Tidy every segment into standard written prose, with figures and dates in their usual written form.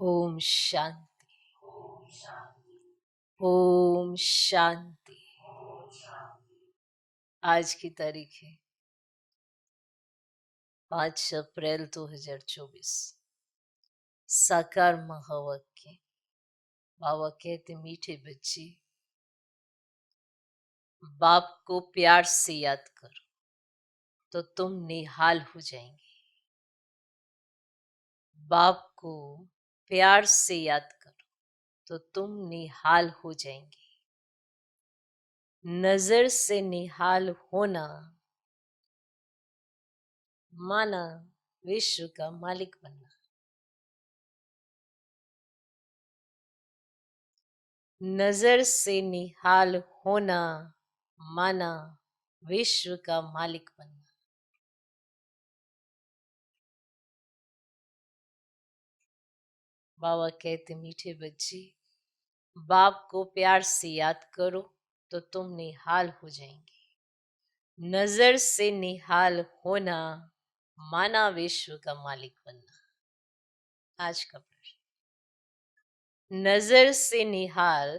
ओम शांति। ओम शांति। आज की तारीख है 5 अप्रैल 2024। साकार महावाक्य। बाबा कहते, मीठे बच्चे, बाप को प्यार से याद करो तो तुम निहाल हो जाएंगे। बाप को प्यार से याद करो तो तुम निहाल हो जाएंगे। नजर से निहाल होना माना विश्व का मालिक बनना। नजर से निहाल होना माना विश्व का मालिक बनना। बाबा कहते, मीठे बच्चे, बाप को प्यार से याद करो तो तुम निहाल हो जाएंगे। नजर से निहाल होना माना विश्व का मालिक बनना। आज का प्रश्न, नजर से निहाल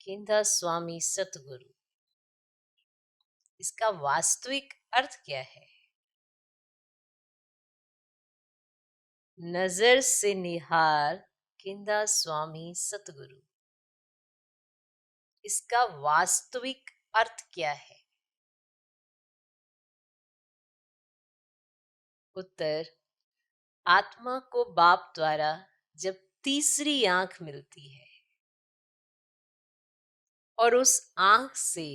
किंधा स्वामी सतगुरु, इसका वास्तविक अर्थ क्या है? नजर से निहाल किंधा स्वामी सतगुरु, इसका वास्तविक अर्थ क्या है? उत्तर, आत्मा को बाप द्वारा जब तीसरी आंख मिलती है और उस आंख से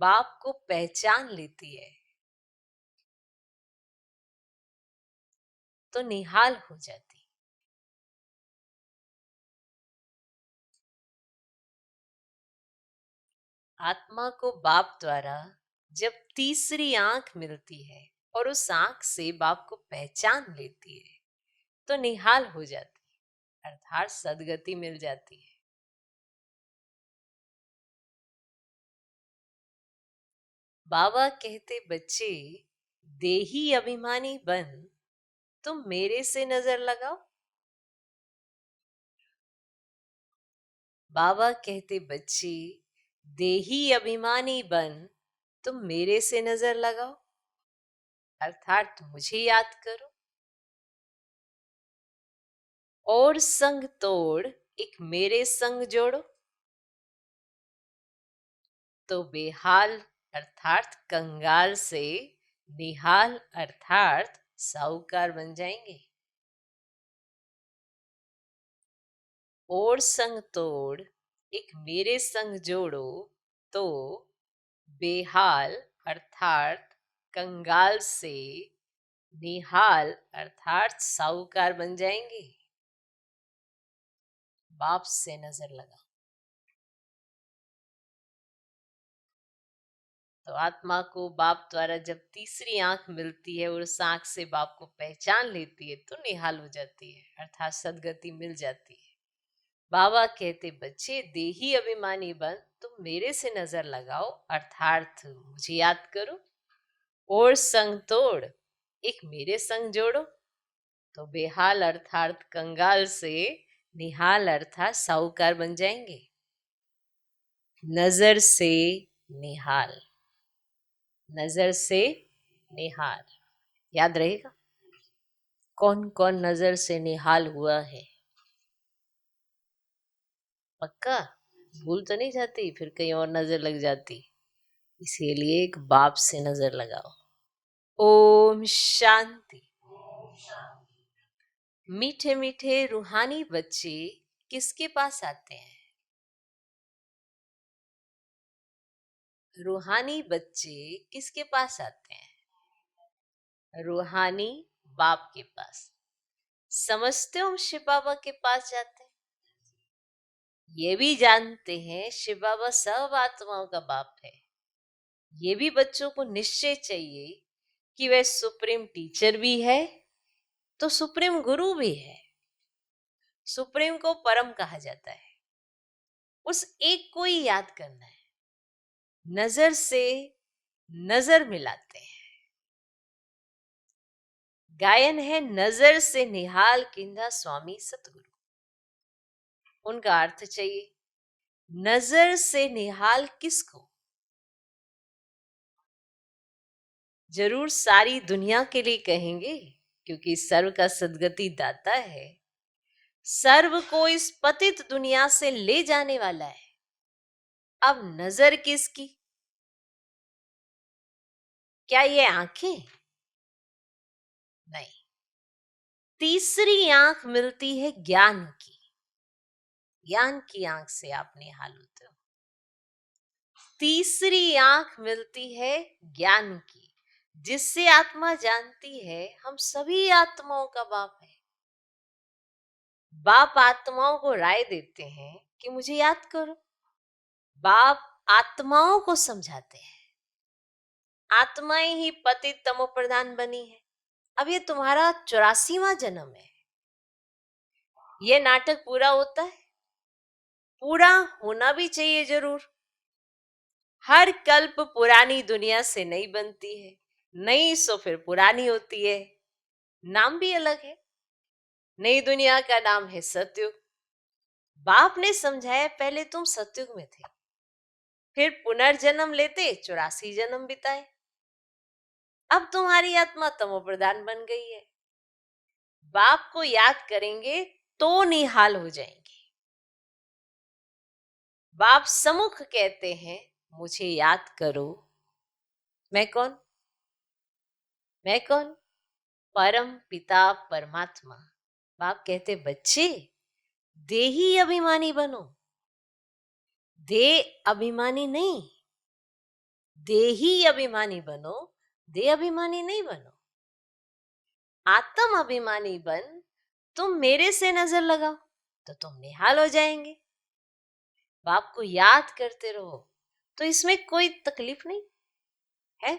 बाप को पहचान लेती है तो निहाल हो जाती। आत्मा को बाप द्वारा जब तीसरी आंख मिलती है और उस आंख से बाप को पहचान लेती है तो निहाल हो जाती, अर्थात सदगति मिल जाती है। बाबा कहते, बच्चे, देही अभिमानी बन तुम मेरे से नजर लगाओ। बाबा कहते, बच्चे, देही अभिमानी बन तुम मेरे से नजर लगाओ, अर्थात मुझे याद करो। और संग तोड़ एक मेरे संग जोड़ो तो बेहाल अर्थात कंगाल से निहाल अर्थात साहूकार बन जाएंगे। और संग तोड़ एक मेरे संग जोड़ो तो बेहाल अर्थात कंगाल से निहाल अर्थात साहूकार बन जाएंगे। बाप से नजर लगाओ। तो आत्मा को बाप द्वारा जब तीसरी आंख मिलती है और उस आंख से बाप को पहचान लेती है तो निहाल हो जाती है, अर्थात सदगति मिल जाती है। बाबा कहते, बच्चे, देही अभिमानी बन तुम मेरे से नजर लगाओ, अर्थात मुझे याद करो। और संग तोड़ एक मेरे संग जोड़ो तो बेहाल अर्थात कंगाल से निहाल अर्थात साहूकार बन जाएंगे। नजर से निहाल, नजर से निहाल, याद रहेगा। कौन कौन नजर से निहाल हुआ है? पक्का? भूल तो नहीं जाती, फिर कहीं और नजर लग जाती। इसीलिए एक बाप से नजर लगाओ। ओम शांति। मीठे मीठे रूहानी बच्चे किसके पास आते हैं? रूहानी बच्चे किसके पास आते हैं? रूहानी बाप के पास। समझते हो शिव बाबा के पास जाते हैं, ये भी जानते हैं शिव बाबा सब आत्माओं का बाप है। ये भी बच्चों को निश्चय चाहिए कि वह सुप्रीम टीचर भी है तो सुप्रीम गुरु भी है। सुप्रीम को परम कहा जाता है, उस एक को ही याद करना है। नजर से नजर मिलाते हैं। गायन है, नजर से निहाल किंधा स्वामी सतगुरु। उनका अर्थ चाहिए। नजर से निहाल किसको? जरूर सारी दुनिया के लिए कहेंगे, क्योंकि सर्व का सद्गति दाता है, सर्व को इस पतित दुनिया से ले जाने वाला है। अब नजर किसकी? क्या ये आंखें? नहीं, तीसरी आंख मिलती है ज्ञान की। ज्ञान की आंख से आप निहाल होते हो। तीसरी आंख मिलती है ज्ञान की, जिससे आत्मा जानती है हम सभी आत्माओं का बाप है। बाप आत्माओं को राय देते हैं कि मुझे याद करो। बाप आत्माओं को समझाते हैं। आत्माएं ही पतित तमो प्रधान बनी है। अब ये तुम्हारा 84वां जन्म है। ये नाटक पूरा होता है, पूरा होना भी चाहिए जरूर। हर कल्प पुरानी दुनिया से नई बनती है, नई सो फिर पुरानी होती है। नाम भी अलग है। नई दुनिया का नाम है सतयुग। बाप ने समझाया पहले तुम सतयुग में थे, फिर पुनर्जन्म लेते 84 जन्म बिताए। अब तुम्हारी आत्मा तमो प्रधान बन गई है। बाप को याद करेंगे तो निहाल हो जाएंगे। बाप सम्मुख कहते हैं मुझे याद करो। मैं कौन? मैं कौन? परम पिता परमात्मा। बाप कहते बच्चे देही अभिमानी बनो। देह अभिमानी नहीं, देही अभिमानी बनो, देह अभिमानी नहीं बनो। आत्म अभिमानी बन, तुम मेरे से नजर लगाओ तो तुम निहाल हो जाएंगे। बाप को याद करते रहो तो इसमें कोई तकलीफ नहीं है।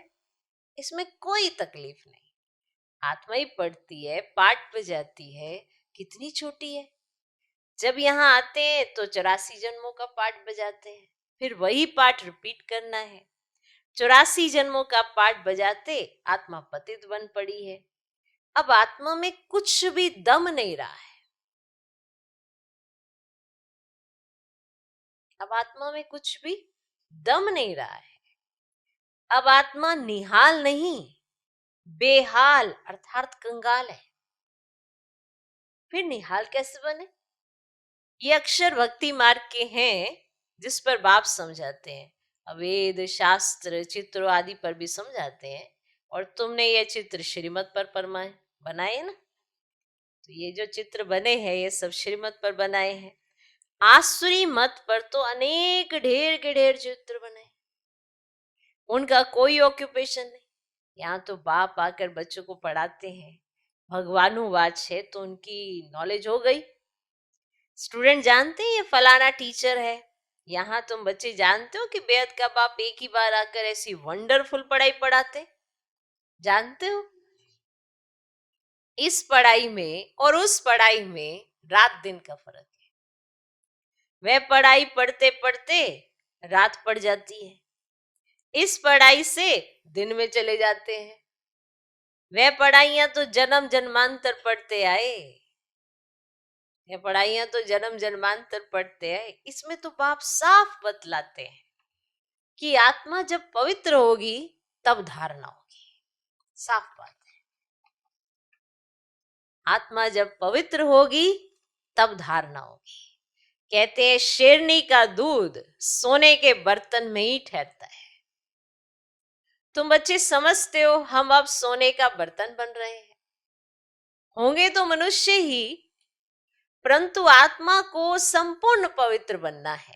इसमें कोई तकलीफ नहीं। आत्मा ही पढ़ती है, पाठ बजाती है, कितनी छोटी है। जब यहाँ आते हैं तो 84 जन्मों का पाठ बजाते हैं, फिर वही पाठ रिपीट करना है। 84 जन्मों का पाठ बजाते आत्मा पतित बन पड़ी है। अब आत्मा में कुछ भी दम नहीं रहा है। अब आत्मा में कुछ भी दम नहीं रहा है। अब आत्मा निहाल नहीं, बेहाल अर्थात कंगाल है। फिर निहाल कैसे बने? ये अक्षर भक्ति मार्ग के हैं, जिस पर बाप समझाते हैं। वेद शास्त्र चित्रों आदि पर भी समझाते हैं। और तुमने ये चित्र श्रीमत पर परमाए बनाए ना, तो ये जो चित्र बने हैं ये सब श्रीमत पर बनाए हैं। आसुरी मत पर तो अनेक ढेर के ढेर चित्र बने। उनका कोई ऑक्यूपेशन नहीं। यहाँ तो बाप आकर बच्चों को पढ़ाते हैं, भगवानुवाच है तो उनकी नॉलेज हो गई। स्टूडेंट जानते हैं ये फलाना टीचर है। यहाँ तुम बच्चे जानते हो कि बेहद का बाप एक ही बार आकर ऐसी वंडरफुल पढ़ाई पढ़ाते? जानते हो? इस पढ़ाई में और उस पढ़ाई में रात दिन का फर्क है। वह पढ़ाई पढ़ते पढ़ते रात पड़ जाती है, इस पढ़ाई से दिन में चले जाते हैं। वह पढ़ाइयां तो जन्म जन्मांतर पढ़ते आए, ये पढ़ाइयां तो जन्म जन्मांतर पढ़ते हैं। इसमें तो बाप साफ बतलाते हैं कि आत्मा जब पवित्र होगी तब धारणा होगी। साफ बात है। आत्मा जब पवित्र होगी तब धारणा होगी। कहते हैं शेरनी का दूध सोने के बर्तन में ही ठहरता है। तुम बच्चे समझते हो हम अब सोने का बर्तन बन रहे हैं। होंगे तो मनुष्य ही, परंतु आत्मा को संपूर्ण पवित्र बनना है।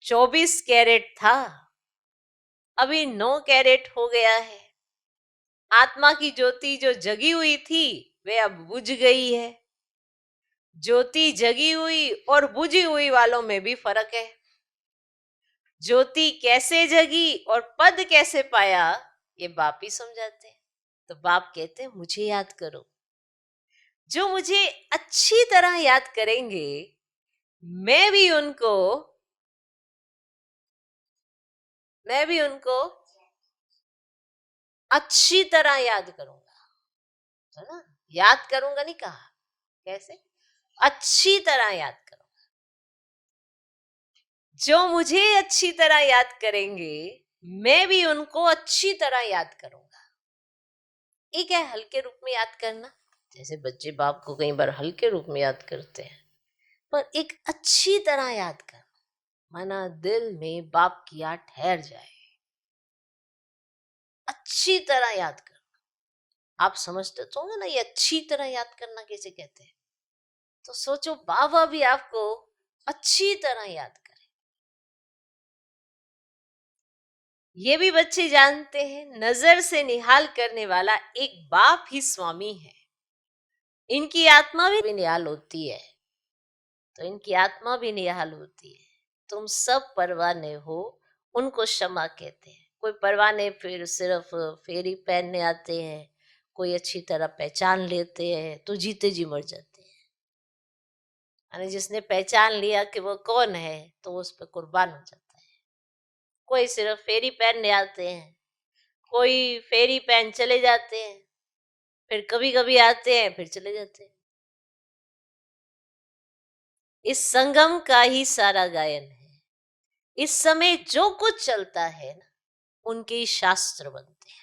24 कैरेट था, अभी 9 कैरेट हो गया है। आत्मा की ज्योति जो जगी हुई थी वह अब बुझ गई है। ज्योति जगी हुई और बुझी हुई वालों में भी फर्क है। ज्योति कैसे जगी और पद कैसे पाया ये बाप ही समझाते हैं। तो बाप कहते हैं मुझे याद करो। जो मुझे अच्छी तरह याद करेंगे मैं भी उनको अच्छी तरह याद करूंगा। है ना? याद करूंगा नहीं कहा, कैसे? अच्छी तरह याद करूंगा। जो मुझे अच्छी तरह याद करेंगे, मैं भी उनको अच्छी तरह याद करूंगा। एक है हल्के रूप में याद करना, जैसे बच्चे बाप को कई बार हल्के रूप में याद करते हैं, पर एक अच्छी तरह याद करना माना दिल में बाप की याद ठहर जाए, अच्छी तरह याद करना। आप समझते तो होंगे ना ये अच्छी तरह याद करना कैसे कहते हैं। तो सोचो बाबा भी आपको अच्छी तरह याद करें। ये भी बच्चे जानते हैं, नजर से निहाल करने वाला एक बाप ही स्वामी है। इनकी आत्मा भी निहाल होती है, तो इनकी आत्मा भी निहाल होती है। तुम सब परवाने हो, उनको क्षमा कहते हैं। कोई परवाने फिर सिर्फ फेरी पहनने आते हैं, कोई अच्छी तरह पहचान लेते हैं तो जीते जी मर जाते हैं। यानी जिसने पहचान लिया कि वो कौन है तो वो उस पर कुर्बान हो जाता है। कोई सिर्फ फेरी पहनने आते हैं, कोई फेरी पहन चले जाते हैं, फिर कभी कभी आते हैं फिर चले जाते हैं। इस संगम का ही सारा गायन है। इस समय जो कुछ चलता है ना, उनके ही शास्त्र बनते हैं।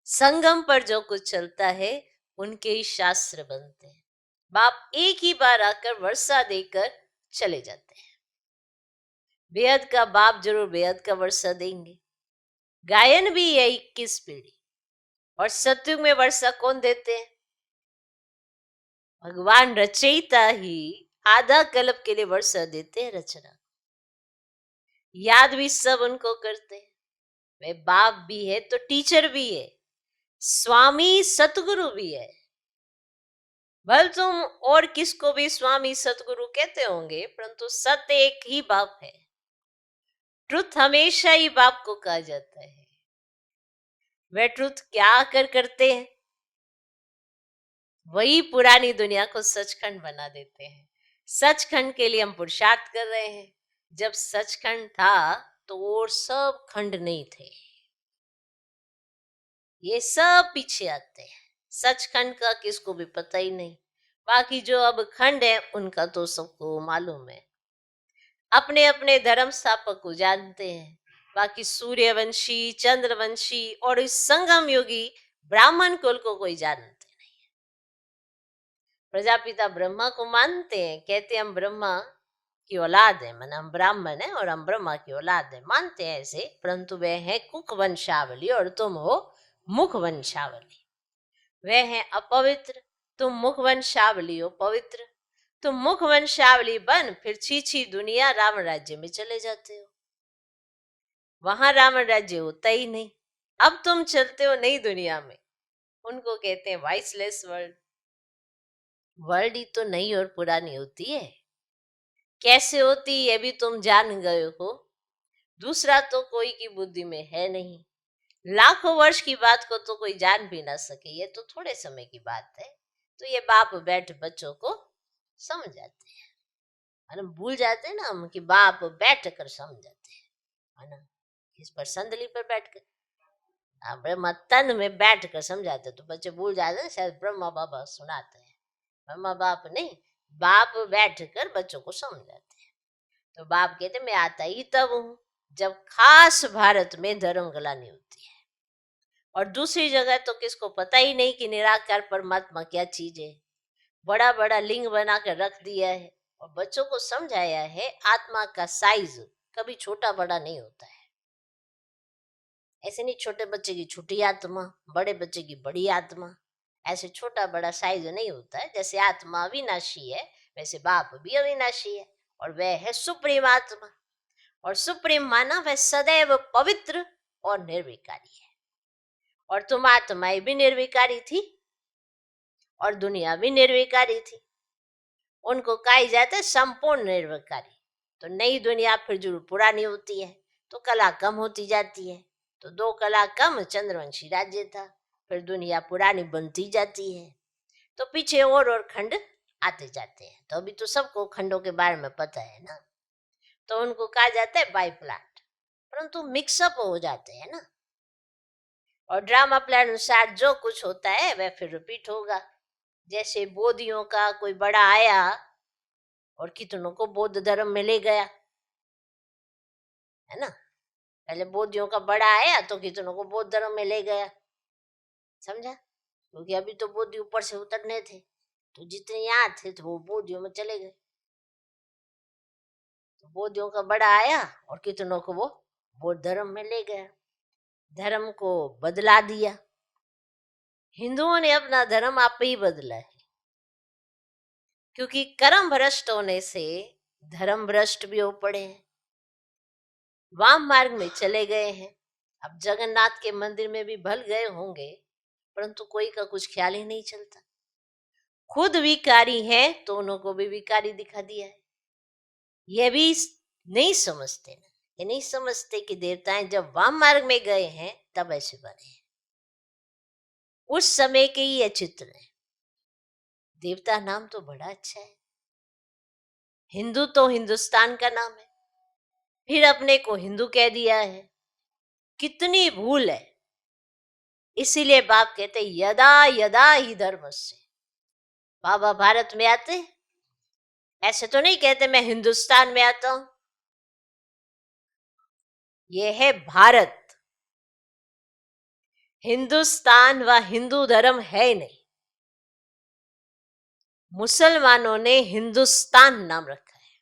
संगम पर जो कुछ चलता है उनके ही शास्त्र बनते हैं। बाप एक ही बार आकर वर्षा देकर चले जाते हैं। बेहद का बाप जरूर बेहद का वर्षा देंगे। गायन भी है 21 पीढ़ी। और सतयुग में वर्षा कौन देते हैं? भगवान रचयिता ही आधा कल्प के लिए वर्षा देते हैं रचना। याद भी सब उनको करते हैं। वे बाप भी है तो टीचर भी है, स्वामी सतगुरु भी है। भल तुम और किसको भी स्वामी सतगुरु कहते होंगे, परंतु सत्य एक ही बाप है। ट्रुथ हमेशा ही बाप को कहा जाता है। वे ट्रुथ क्या आकर करते हैं? वही पुरानी दुनिया को सचखंड बना देते हैं। सचखंड के लिए हम पुरुषार्थ कर रहे हैं। जब सचखंड था तो और सब खंड नहीं थे, ये सब पीछे आते हैं। सचखंड का किसको भी पता ही नहीं। बाकी जो अब खंड है उनका तो सबको मालूम है, अपने अपने धर्म स्थापक को जानते हैं। बाकी सूर्यवंशी, चंद्रवंशी और इस संगम युगी ब्राह्मण कुल को कोई जानते नहीं है। प्रजापिता ब्रह्मा को मानते हैं, कहते हैं हम ब्रह्मा की औलाद है, माना हम ब्राह्मण है और हम ब्रह्मा की औलाद है, मानते हैं ऐसे। परंतु वह है कुक वंशावली और तुम हो मुख वंशावली। वह है अपवित्र, तुम मुख वंशावली हो पवित्र। तुम मुख वंशावली बन फिर छी दुनिया रावण राज्य में चले जाते हो, वहां रावण राज्य होता ही नहीं। अब तुम चलते हो नई दुनिया में, उनको कहते हैं वाइसलेस वर्ल्ड। वर्ल्ड ही तो नई और पुरानी होती है, कैसे होती ये भी तुम जान गए हो। दूसरा तो कोई की बुद्धि में है नहीं। लाखों वर्ष की बात को तो कोई जान भी ना सके, ये तो थोड़े समय की बात है। तो ये बाप बैठ बच्चों को समझाते हैं। हम भूल जाते हैं ना हम कि बाप बैठ कर समझाते हैं, है ना। इस पर संदली पर बैठ कर, ब्रह्मा तन में बैठ कर समझाते तो बच्चे भूल जाते हैं शायद ब्रह्मा बाबा सुनाते हैं। ब्रह्मा बाप नहीं, बाप बैठ कर बच्चों को समझाते हैं। तो बाप कहते मैं आता ही तब हूं जब खास भारत में धर्म गलानी होती है। और दूसरी जगह तो किसको पता ही नहीं कि निराकार परमात्मा क्या चीज है। बड़ा बड़ा लिंग बनाकर रख दिया है और बच्चों को समझाया है आत्मा का साइज कभी छोटा बड़ा नहीं होता है। ऐसे नहीं छोटे बच्चे की छोटी आत्मा, बड़े बच्चे की बड़ी आत्मा, ऐसे छोटा बड़ा साइज नहीं होता है। जैसे आत्मा अविनाशी है वैसे बाप भी अविनाशी है और वह है सुप्रीम आत्मा। और सुप्रीम माना वह सदैव पवित्र और निर्विकारी है। और तुम आत्माएं भी निर्विकारी थी और दुनिया भी निर्विकारी थी, उनको कहा जाता है संपूर्ण निर्विकारी। तो नई दुनिया फिर जरूर पुरानी होती है तो कला कम होती जाती है। तो 2 कला कम चंद्रवंशी राज्य था, फिर दुनिया पुरानी बनती जाती है। तो पीछे और खंड आते जाते हैं। तो अभी तो सबको खंडों के बारे में पता है ना, तो उनको कहा जाता है बाई प्लाट। परंतु मिक्सअप हो जाते हैं ना, और ड्रामा प्लान अनुसार जो कुछ होता है वह फिर रिपीट होगा। जैसे बोधियों का कोई बड़ा आया और कितनों को बौद्ध धर्म में ले गया, है ना। पहले बौद्धियों का बड़ा आया तो कितनों को बौद्ध धर्म में ले गया, समझा, क्योंकि अभी तो बौद्ध ऊपर से उतरने थे, तो जितने यहाँ थे तो वो बौद्धियों में चले गए। तो बौद्धियों का बड़ा आया और कितनों को वो बौद्ध धर्म में ले गया, धर्म को बदला दिया। हिंदुओं ने अपना धर्म आप ही बदला है, क्योंकि कर्म भ्रष्ट होने से धर्म भ्रष्ट भी हो पड़े हैं, वाम मार्ग में चले गए हैं। अब जगन्नाथ के मंदिर में भी भल गए होंगे, परंतु कोई का कुछ ख्याल ही नहीं चलता। खुद विकारी है तो उनको भी विकारी दिखा दिया है। यह भी नहीं समझते ना, ये नहीं समझते कि देवताएं जब वाम मार्ग में गए हैं तब ऐसे बने हैं। उस समय के ही ये चित्र है। देवता नाम तो बड़ा अच्छा है, हिंदू तो हिंदुस्तान का नाम है, फिर अपने को हिंदू कह दिया है, कितनी भूल है। इसीलिए बाप कहते यदा यदा ही धर्मस्य। बाबा भारत में आते ऐसे तो नहीं कहते मैं हिंदुस्तान में आता हूं, ये है भारत। हिंदुस्तान व हिंदू धर्म है नहीं, मुसलमानों ने हिंदुस्तान नाम रखा है,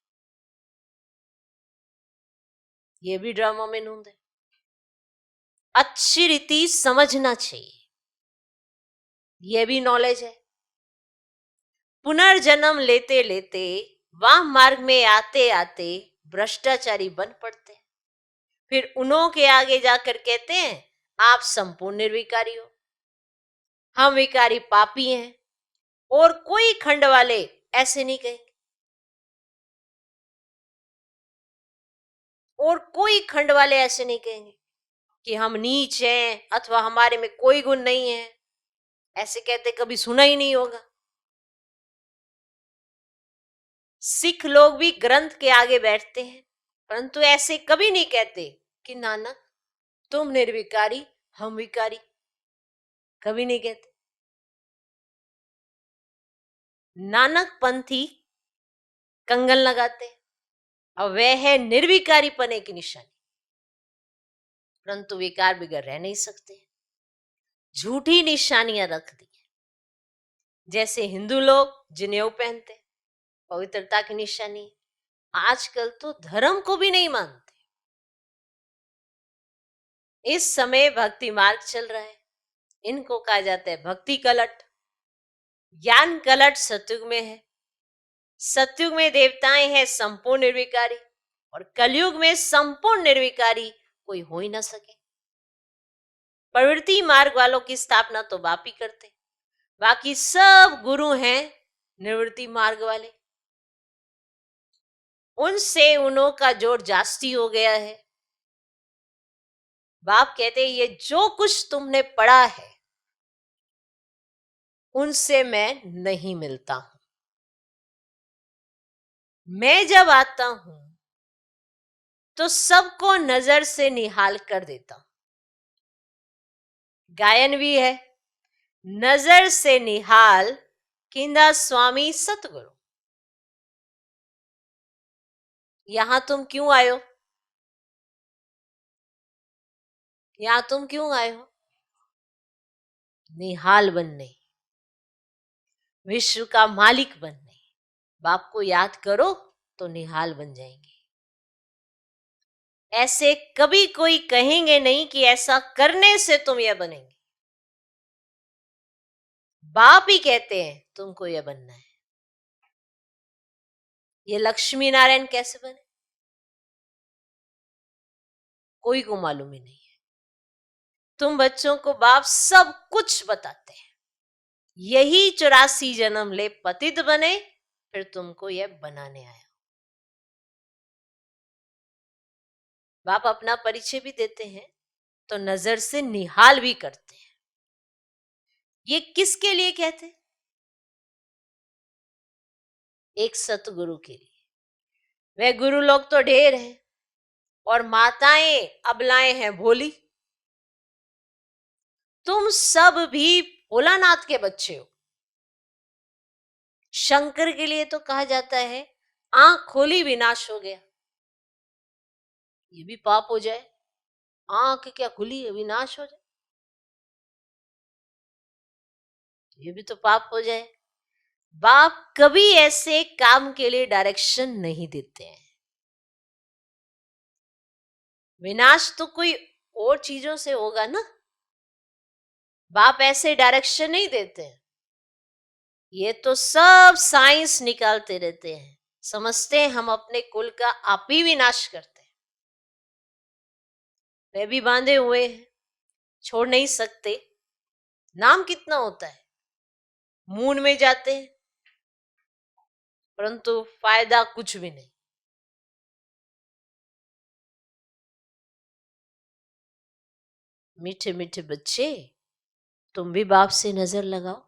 ये भी ड्रामा में नूंद है। अच्छी रीति समझना चाहिए, ये भी नॉलेज है। पुनर्जन्म लेते लेते वाम मार्ग में आते आते भ्रष्टाचारी बन पड़ते हैं, फिर उन्हों के आगे जाकर कहते हैं आप संपूर्ण निर्विकारी हो, हम विकारी पापी हैं। और कोई खंड वाले ऐसे नहीं कहेंगे, और कोई खंड वाले ऐसे नहीं कहेंगे कि हम नीच हैं अथवा हमारे में कोई गुण नहीं है, ऐसे कहते कभी सुना ही नहीं होगा। सिख लोग भी ग्रंथ के आगे बैठते हैं, परंतु ऐसे कभी नहीं कहते कि नानक तुम निर्विकारी हम विकारी, कभी नहीं कहते। नानक पंथी कंगन लगाते हैं और वह है निर्विकारी पने की निशानी, परंतु विकार बिगर रह नहीं सकते, झूठी निशानियां रख दी। जैसे हिंदू लोग जनेऊ पहनते, पवित्रता की निशानी, आजकल तो धर्म को भी नहीं मानते। इस समय भक्ति मार्ग चल रहा है, इनको कहा जाता है भक्ति कलट। ज्ञान कलट सतयुग में है, सतयुग में देवताएं हैं संपूर्ण निर्विकारी, और कलयुग में संपूर्ण निर्विकारी कोई हो ही ना सके। प्रवृत्ति मार्ग वालों की स्थापना तो बाप ही करते, बाकी सब गुरु हैं निवृत्ति मार्ग वाले, उनसे उन्हों का जोर जास्ती हो गया है। बाप कहते ये जो कुछ तुमने पढ़ा है उनसे मैं नहीं मिलता हूं, मैं जब आता हूं तो सबको नजर से निहाल कर देता हूं। गायन भी है, नजर से निहाल किंदा स्वामी सतगुरु। यहां तुम क्यों आए हो, यहां तुम क्यों आए हो? निहाल बनने, विश्व का मालिक बनने। बाप को याद करो तो निहाल बन जाएंगे। ऐसे कभी कोई कहेंगे नहीं कि ऐसा करने से तुम यह बनेंगे, बाप ही कहते हैं तुमको यह बनना है। ये लक्ष्मी नारायण कैसे बने कोई को मालूम ही नहीं है। तुम बच्चों को बाप सब कुछ बताते हैं, यही 84 जन्म ले पतित बने, फिर तुमको यह बनाने आया। बाप अपना परिचय भी देते हैं तो नजर से निहाल भी करते हैं। ये किसके लिए कहते हैं? एक सतगुरु के लिए। वे गुरु लोग तो ढेर हैं और माताएं अबलाएं हैं भोली। तुम सब भी भोलानाथ के बच्चे हो। शंकर के लिए तो कहा जाता है आंख खोली विनाश हो गया। ये भी पाप हो जाए, आंख क्या खुली है, विनाश हो जाए, ये भी तो पाप हो जाए। बाप कभी ऐसे काम के लिए डायरेक्शन नहीं देते हैं। विनाश तो कोई और चीजों से होगा ना, बाप ऐसे डायरेक्शन नहीं देते हैं। ये तो सब साइंस निकालते रहते हैं, समझते हैं हम अपने कुल का आप ही विनाश करते हैं। वे भी बांधे हुए हैं, छोड़ नहीं सकते। नाम कितना होता है, मूड में जाते हैं, परंतु फायदा कुछ भी नहीं। मीठे मीठे बच्चे, तुम भी बाप से नजर लगाओ।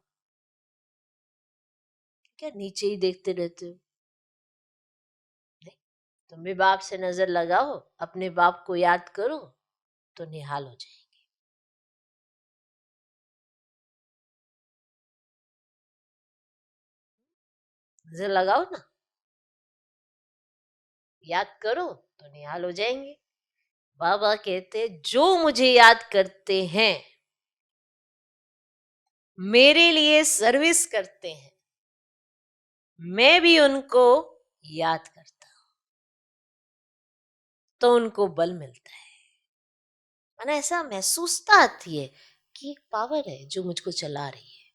क्या नीचे ही देखते रहते हो? नहीं, तुम भी बाप से नजर लगाओ, अपने बाप को याद करो तो निहाल हो जाएगी। नजर लगाओ ना, याद करो तो निहाल हो जाएंगे। बाबा कहते जो मुझे याद करते हैं, मेरे लिए सर्विस करते हैं, मैं भी उनको याद करता हूं, तो उनको बल मिलता है। माना ऐसा महसूसता आती है कि एक पावर है जो मुझको चला रही है।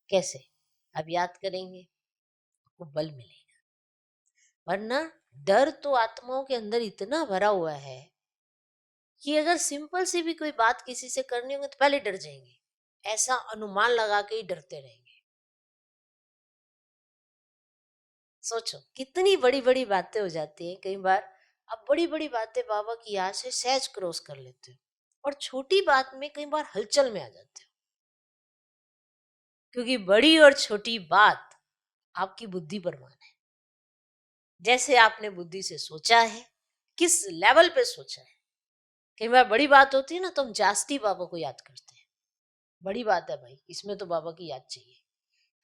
कैसे? अब याद करेंगे वो बल मिलेगा। वरना डर तो आत्माओं के अंदर इतना भरा हुआ है कि अगर सिंपल सी भी कोई बात किसी से करनी होगी तो पहले डर जाएंगे, ऐसा अनुमान लगा के ही डरते रहेंगे। सोचो कितनी बड़ी बड़ी बातें हो जाती हैं कई बार। अब बड़ी बड़ी बातें बाबा की याद से सहज क्रॉस कर लेते हो, और छोटी बात में कई बार हलचल में आ जाते हो, क्योंकि बड़ी और छोटी बात आपकी बुद्धि पर मान है। जैसे आपने बुद्धि से सोचा है, किस लेवल पे सोचा है। कई बार बड़ी बात होती है ना, तो हम जास्ती बाबा को याद करते हैं। बड़ी बात है भाई, इसमें तो बाबा की याद चाहिए,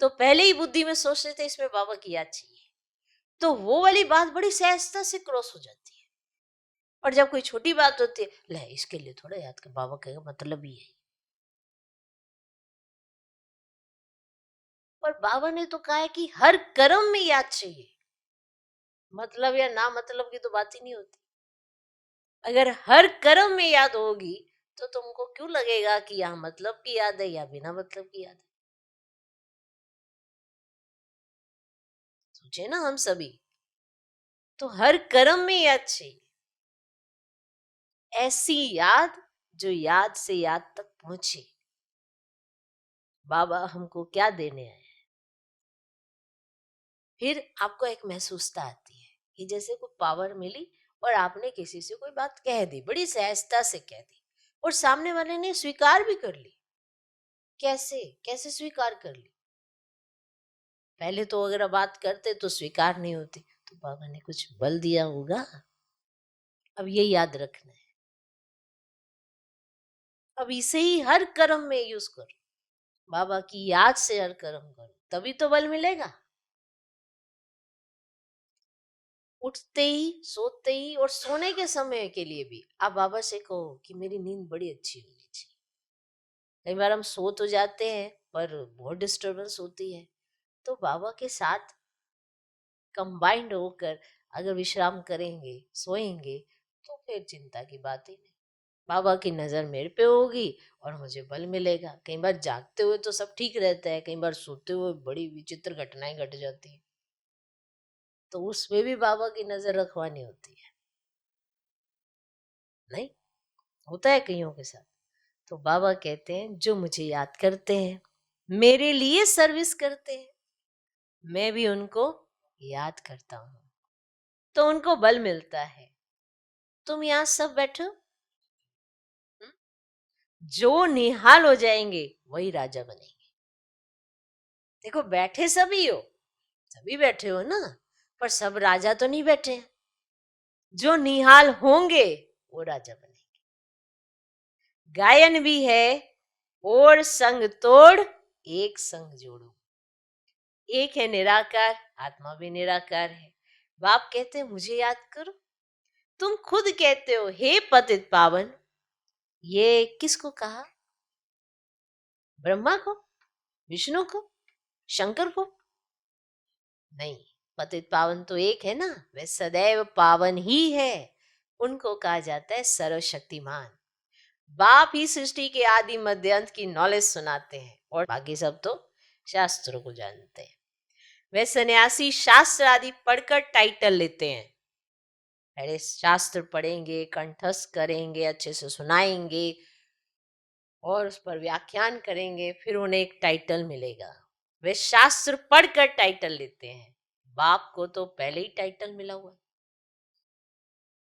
तो पहले ही बुद्धि में सोच लेते इसमें बाबा की याद चाहिए, तो वो वाली बात बड़ी सहजता से क्रॉस हो जाती है। और जब कोई छोटी बात होती है, ले इसके लिए थोड़ा याद कर, बाबा कहेगा मतलब ही है। पर बाबा ने तो कहा है कि हर कर्म में याद चाहिए, मतलब या ना मतलब की तो बात ही नहीं होती। अगर हर कर्म में याद होगी तो तुमको क्यों लगेगा कि यहाँ मतलब की याद है या बिना मतलब की याद है? सोचे ना हम सभी, तो हर कर्म में याद चाहिए, ऐसी याद जो याद से याद तक पहुंचे। बाबा हमको क्या देने आए? फिर आपको एक महसूसता आती है कि जैसे कोई पावर मिली और आपने किसी से कोई बात कह दी, बड़ी सहजता से कह दी, और सामने वाले ने स्वीकार भी कर ली। कैसे कैसे स्वीकार कर ली? पहले तो अगर बात करते तो स्वीकार नहीं होती, तो बाबा ने कुछ बल दिया होगा। अब ये याद रखना है, अब इसे ही हर कर्म में यूज करो, बाबा की याद से हर कर्म करो, तभी तो बल मिलेगा। उठते ही, सोते ही और सोने के समय के लिए भी आप बाबा से कहो कि मेरी नींद बड़ी अच्छी होनी चाहिए। कई बार हम सो तो जाते हैं पर बहुत डिस्टरबेंस होती है, तो बाबा के साथ कंबाइंड होकर अगर विश्राम करेंगे, सोएंगे, तो फिर चिंता की बात ही नहीं। बाबा की नजर मेरे पे होगी और मुझे बल मिलेगा। कई बार जागते हुए तो सब ठीक रहता है, कई बार सोते हुए बड़ी विचित्र घटनाएं घट जाती है, तो उसमें भी बाबा की नजर रखवानी होती है। नहीं होता है कईयों के साथ। तो बाबा कहते हैं जो मुझे याद करते हैं, मेरे लिए सर्विस करते हैं, मैं भी उनको याद करता हूं, तो उनको बल मिलता है। तुम यहाँ सब बैठो, हम्म? जो निहाल हो जाएंगे वही राजा बनेंगे। देखो बैठे सभी हो, सभी बैठे हो ना, पर सब राजा तो नहीं बैठे हैं। जो निहाल होंगे वो राजा बनेंगे। गायन भी है, और संग तोड़ एक संग जोड़ो। एक है निराकार, आत्मा भी निराकार है। बाप कहते हैं मुझे याद करो, तुम खुद कहते हो हे पतित पावन, ये किसको कहा? ब्रह्मा को, विष्णु को, शंकर को? नहीं, पतित पावन तो एक है ना, वे सदैव पावन ही है। उनको कहा जाता है सर्वशक्तिमान। बाप ही सृष्टि के आदि मध्य अंत की नॉलेज सुनाते हैं और बाकी सब तो शास्त्रों को जानते हैं। वे सन्यासी शास्त्र आदि पढ़कर टाइटल लेते हैं। पहले शास्त्र पढ़ेंगे, कंठस्थ करेंगे, अच्छे से सुनाएंगे और उस पर व्याख्यान करेंगे, फिर उन्हें एक टाइटल मिलेगा। वे शास्त्र पढ़कर टाइटल लेते हैं। बाप को तो पहले ही टाइटल मिला हुआ है,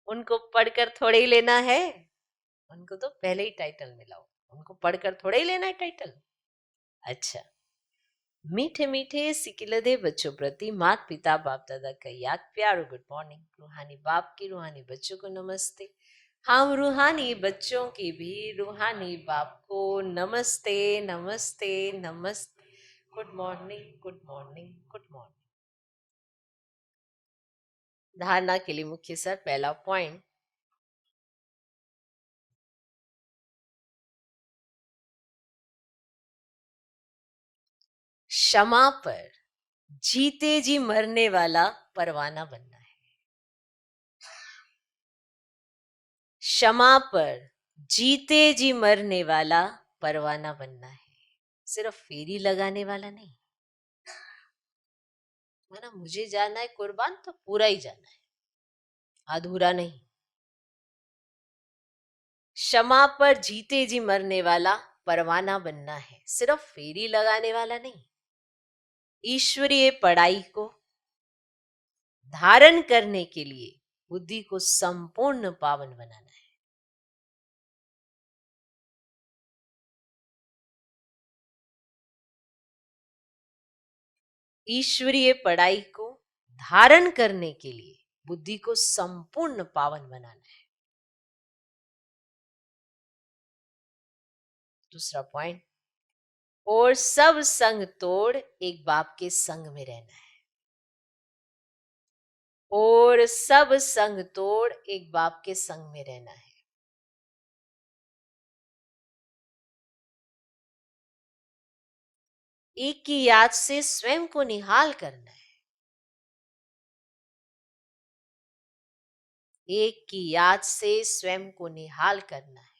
उनको पढ़कर थोड़े ही लेना है। उनको तो पहले ही टाइटल मिला हुआ, उनको पढ़कर थोड़े ही लेना है टाइटल। अच्छा, मीठे मीठे सिकिलदे बच्चों प्रति माता पिता बाप दादा का याद प्यार और गुड मॉर्निंग। रूहानी बाप की रूहानी बच्चों को नमस्ते। हम रूहानी बच्चों की भी रूहानी बाप को नमस्ते नमस्ते नमस्ते। Good morning good morning good morning. धारणा के लिए मुख्य सर, पहला पॉइंट, क्षमा पर जीते जी मरने वाला परवाना बनना है। क्षमा पर जीते जी मरने वाला परवाना बनना है, सिर्फ फेरी लगाने वाला नहीं। माना मुझे जाना है कुर्बान तो पूरा ही जाना है, अधूरा नहीं। क्षमा पर जीते जी मरने वाला परवाना बनना है, सिर्फ फेरी लगाने वाला नहीं। ईश्वरीय पढ़ाई को धारण करने के लिए बुद्धि को संपूर्ण पावन बनाना है। ईश्वरीय पढ़ाई को धारण करने के लिए बुद्धि को संपूर्ण पावन बनाना है। दूसरा पॉइंट, और सब संग तोड़ एक बाप के संग में रहना है। और सब संग तोड़ एक बाप के संग में रहना है। एक की याद से स्वयं को निहाल करना है। एक की याद से स्वयं को निहाल करना है।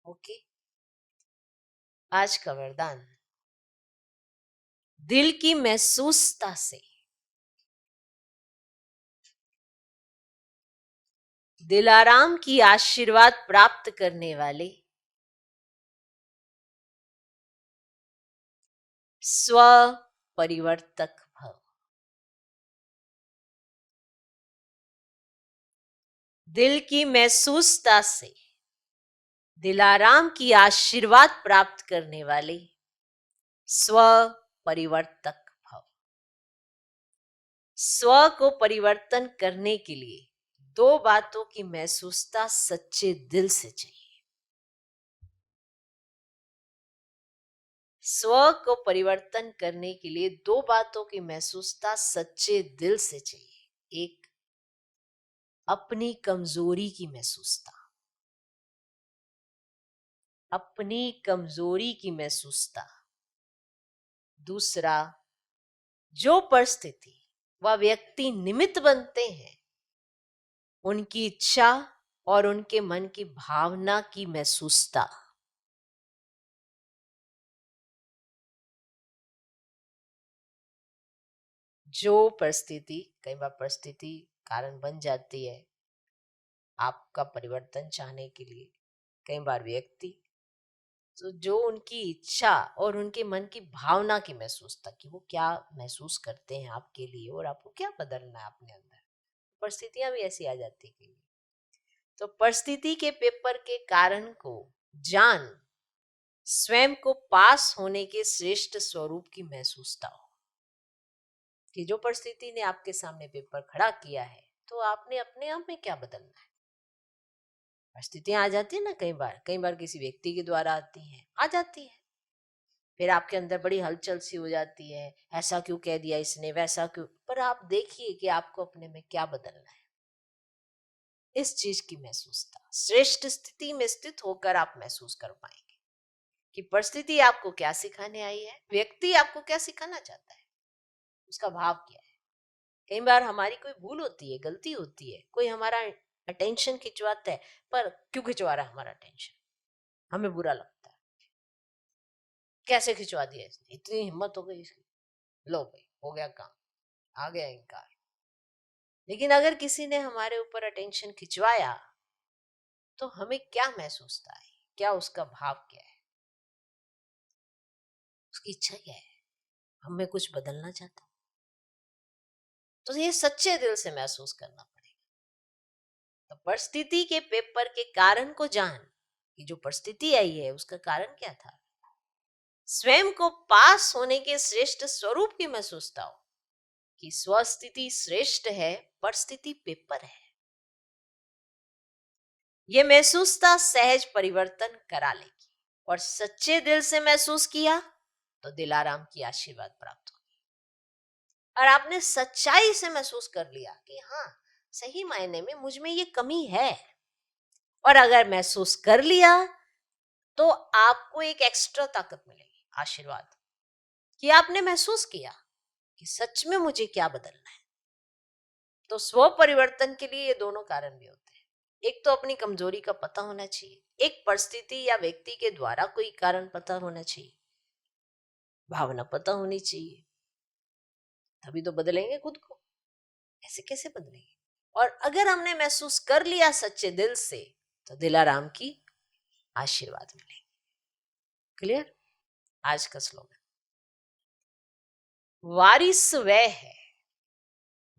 ओके, आज का वरदान, दिल की महसूसता से दिलाराम की आशीर्वाद प्राप्त करने वाले स्व परिवर्तक भव। दिल की महसूसता से दिलाराम की आशीर्वाद प्राप्त करने वाले स्व परिवर्तक भव। स्व को परिवर्तन करने के लिए दो बातों की महसूसता सच्चे दिल से चाहिए। स्व को परिवर्तन करने के लिए दो बातों की महसूसता सच्चे दिल से चाहिए। एक, अपनी कमजोरी की महसूसता, अपनी कमजोरी की महसूसता। दूसरा, जो परिस्थिति व व्यक्ति निमित्त बनते हैं उनकी इच्छा और उनके मन की भावना की महसूसता। जो परिस्थिति, कई बार परिस्थिति कारण बन जाती है आपका परिवर्तन चाहने के लिए, कई बार व्यक्ति, तो जो उनकी इच्छा और उनके मन की भावना की महसूसता कि वो क्या महसूस करते हैं आपके लिए और आपको क्या बदलना है अपने अंदर। परिस्थितियां भी ऐसी आ जाती है। तो परिस्थिति के पेपर के कारण को जान स्वयं को पास होने के श्रेष्ठ स्वरूप की महसूसता हो कि जो परिस्थिति ने आपके सामने पेपर खड़ा किया है तो आपने अपने आप में क्या बदलना है। परिस्थितियां आ जाती है ना, कई बार किसी व्यक्ति के द्वारा आती हैं, आ जाती है, फिर आपके अंदर बड़ी हलचल सी हो जाती है, ऐसा क्यों कह दिया इसने, वैसा क्यों। पर आप देखिए कि आपको अपने में क्या बदलना है, इस चीज की महसूसता श्रेष्ठ स्थिति में स्थित होकर आप महसूस कर पाएंगे कि परिस्थिति आपको क्या सिखाने आई है, व्यक्ति आपको क्या सिखाना चाहता है, उसका भाव क्या है। कई बार हमारी कोई भूल होती है, गलती होती है, कोई हमारा अटेंशन खिंचवाता है, पर क्यों खिंचवा रहा है हमारा अटेंशन, हमें बुरा लगता है, कैसे खिंचवा दिया इसने, इतनी हिम्मत हो गई इसकी, लो भाई हो गया काम, आ गया इनकार। लेकिन अगर किसी ने हमारे ऊपर अटेंशन खिंचवाया तो हमें क्या महसूस था, क्या उसका भाव क्या है, उसकी इच्छा क्या है, हमें कुछ बदलना चाहता, तो ये सच्चे दिल से महसूस करना पड़ेगा। तो परिस्थिति के पेपर के कारण को जान कि जो परिस्थिति आई है उसका कारण क्या था, स्वयं को पास होने के श्रेष्ठ स्वरूप की महसूसता हो कि स्वस्थिति श्रेष्ठ है, परिस्थिति पेपर है। ये महसूसता सहज परिवर्तन करा लेगी, और सच्चे दिल से महसूस किया तो दिलाराम की आशीर्वाद प्राप्त होगी। और आपने सच्चाई से महसूस कर लिया कि हाँ, सही मायने में मुझ में ये कमी है, और अगर महसूस कर लिया तो आपको एक एक्स्ट्रा ताकत मिलेगी, आशीर्वाद, कि आपने महसूस किया कि सच में मुझे क्या बदलना है। तो स्व परिवर्तन के लिए ये दोनों कारण भी होते हैं। एक तो अपनी कमजोरी का पता होना चाहिए, एक परिस्थिति या व्यक्ति के द्वारा कोई कारण पता होना चाहिए, भावना पता होनी चाहिए, तभी तो बदलेंगे खुद को, ऐसे कैसे बदलेंगे। और अगर हमने महसूस कर लिया सच्चे दिल से तो दिलाराम की आशीर्वाद मिलेंगे। क्लियर। आज का स्लोगन, वारिस वह है,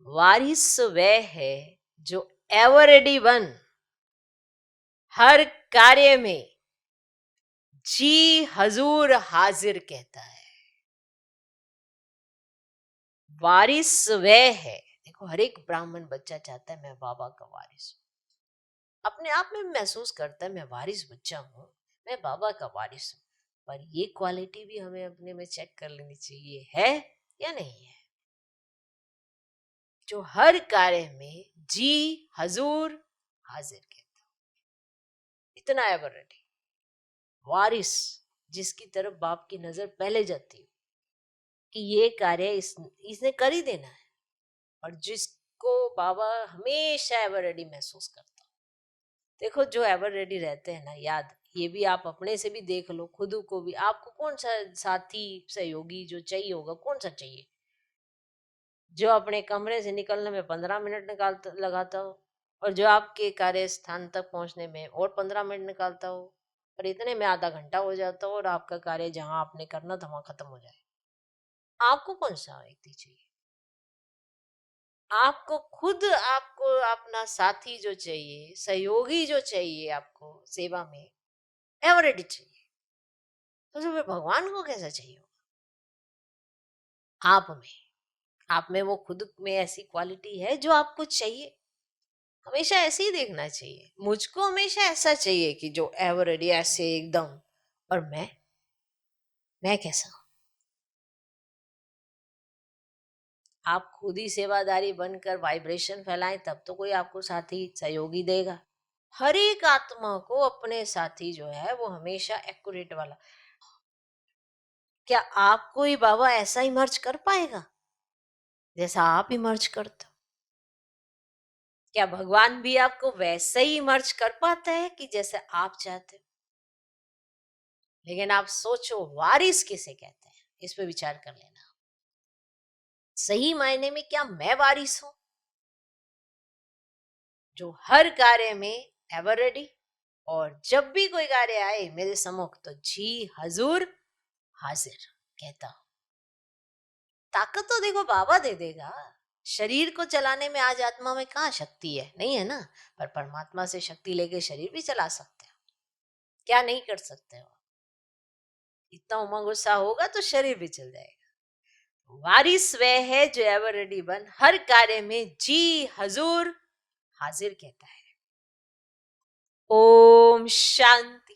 वारिस वह है जो एवर रेडी वन, हर कार्य में जी हजूर हाजिर कहता है। वारिस वह है, देखो हर एक ब्राह्मण बच्चा चाहता है मैं बाबा का वारिस हूं, अपने आप में महसूस करता है मैं वारिस बच्चा हूं, मैं बाबा का वारिस हूं। पर ये क्वालिटी भी हमें अपने में चेक कर लेनी चाहिए, है या नहीं है, जो हर कार्य में जी हजूर हाजिर कहता, इतना एवर रेडी वारिस, जिसकी तरफ बाप की नजर पहले जाती हो कि ये कार्य इसने कर ही देना है, और जिसको बाबा हमेशा एवर रेडी महसूस करता। देखो जो एवर रेडी रहते हैं ना, याद ये भी आप अपने से भी देख लो, खुद को भी, आपको कौन सा साथी सहयोगी जो चाहिए होगा, कौन सा चाहिए, जो अपने कमरे से निकलने में 15 मिनट निकालता लगाता हो, और जो आपके कार्य स्थान तक पहुंचने में और 15 मिनट निकालता हो, और इतने में आधा घंटा हो जाता हो और आपका कार्य जहां आपने करना था वहां खत्म हो जाए। आपको कौन सा व्यक्ति चाहिए, आपको खुद, आपको अपना साथी जो चाहिए, सहयोगी जो चाहिए आपको सेवा में, एवरेडी चाहिए। तो फिर भगवान को कैसा चाहिए, आप में वो खुद में ऐसी क्वालिटी है जो आपको चाहिए, हमेशा ऐसे ही देखना चाहिए। मुझको हमेशा ऐसा चाहिए कि जो एवरेडी ऐसे एकदम, और मैं कैसा हूं। आप खुद ही सेवादारी बनकर वाइब्रेशन फैलाएं तब तो कोई आपको साथी सहयोगी देगा। हर एक आत्मा को अपने साथी जो है वो हमेशा एक्यूरेट वाला। क्या आपको ही बाबा ऐसा ही मर्ज कर पाएगा जैसा आप ही मर्ज करते हो? क्या भगवान भी आपको वैसे ही मर्ज कर पाता है कि जैसे आप चाहते हो? लेकिन आप सोचो वारिस किसे कहते हैं, इस पे विचार कर लेना। सही मायने में क्या मैं वारिस हूं, जो हर कार्य में एवर रेडी, और जब भी कोई कार्य आए मेरे सम्मुख तो जी हजूर हाजिर कहता हूं। ताकत तो देखो बाबा दे देगा, शरीर को चलाने में आज आत्मा में कहाँ शक्ति है, नहीं है ना। पर परमात्मा से शक्ति लेके शरीर भी चला सकते हो, क्या नहीं कर सकते हो। इतना उमंग गुस्सा होगा तो शरीर भी चल जाएगा। वारिस वह है जो एवर रेडी बन, हर कार्य में जी हजूर हाजिर कहता है। ओम शांति।